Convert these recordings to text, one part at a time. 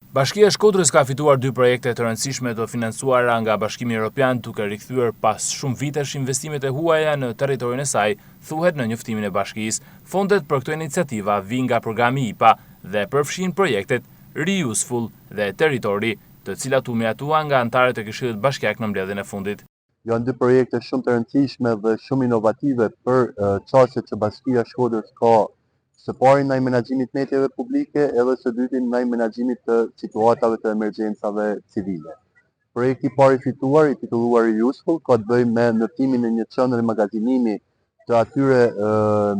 Bashkia e Shkodrës ka fituar 2 projekte të rëndësishme të financuara nga Bashkimi Evropian duke rikthyer pas shumë vitesh investimet e huaja në territorin e saj, thuhet në njoftimin e bashkisë. Fondet për këto iniciativa vijnë nga programi IPA dhe përfshin projektet Reuseful dhe Territory, të cilat u miratuan nga anëtarët e Këshillit Bashkiak në mbledhjen e fundit. Janë 2 projekte shumë të rëndësishme dhe shumë inovative për çështjet që Bashkia e Shkodrës ka. Së pari ndaj menaxhimit metjeve publike edhe së dyti ndaj menaxhimit të situatave të emergjencave civile. Projekti i parë fituar, i titulluar Reuseful, ka të bëjë me ndërtimin e një qendre magazinimi të atyre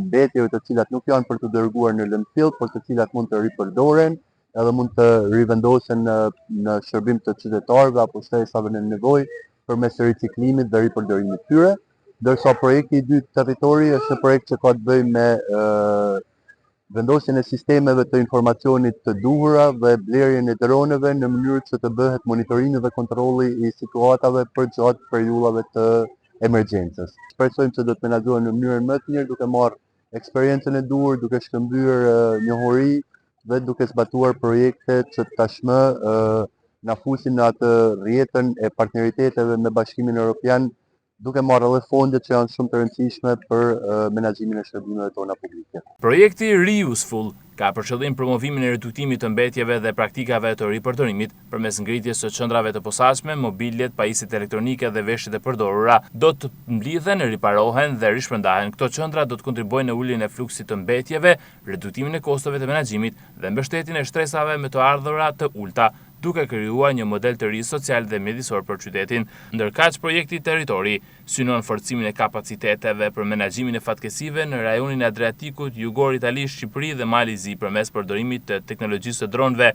mbetjeve të cilat nuk janë për të dërguar në lëndfill, por të cilat mund të ripërdoren edhe mund të rivendosen në shërbim të qytetarëve apo shtresave në nevojë përmes riciklimit dhe ripërdorimit të tyre. Ndërsa projekti i dytë Territory është një projekt që ka të bëjë me vendosjen e sistemeve të informacionit të duhura dhe blerjen e droneve në mënyrë që të bëhet monitorimi dhe kontrolli i situatave përgjatë periudhave të emergjencës. Shpresojmë se do të menaxhohen në mënyrën më të mirë duke marrë eksperiencën e duhur, duke shkëmbyer njohuri dhe duke zbatuar projekte që tashmë na fusin në atë rrjetën e partneriteteve me Bashkimin Evropian, duke marrë edhe fondet që janë shumë të rëndësishme për menaxhimin e shërbimeve tona publike. Projekti Reuseful ka për qëllim promovimin e reduktimit të mbetjeve dhe praktikave të ripërdorimit përmes ngritjes së qendrave të posaçme, mobiljet, pajisjet elektronike dhe veshjet e përdorura do të mblidhen, riparohen dhe rishpërndahen. Këto qendra do të kontribuojnë në uljen e fluksit të mbetjeve, reduktimin e kostove të menaxhimit dhe mbështetjen e shtresave me të ardhura të ulta, duke krijuar një model të ri social dhe mjedisor për qytetin. Ndërkaq, projekti Territory synon forcimin e kapaciteteve për menaxhimin e fatkesive në rajonin e Adriatikut, jugor Itali, Shqipëri dhe Malizi përmes përdorimit të teknologjisë së dronëve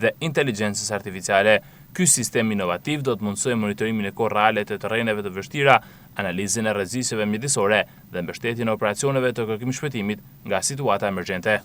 dhe inteligjencës artificiale. Ky sistem inovativ do të mundsojë monitorimin e kohë reale të terreneve të vështira, analizën e rrezikeve mjedisore dhe mbështetjen e operacioneve të kërkim shpëtimit nga situata emergjente.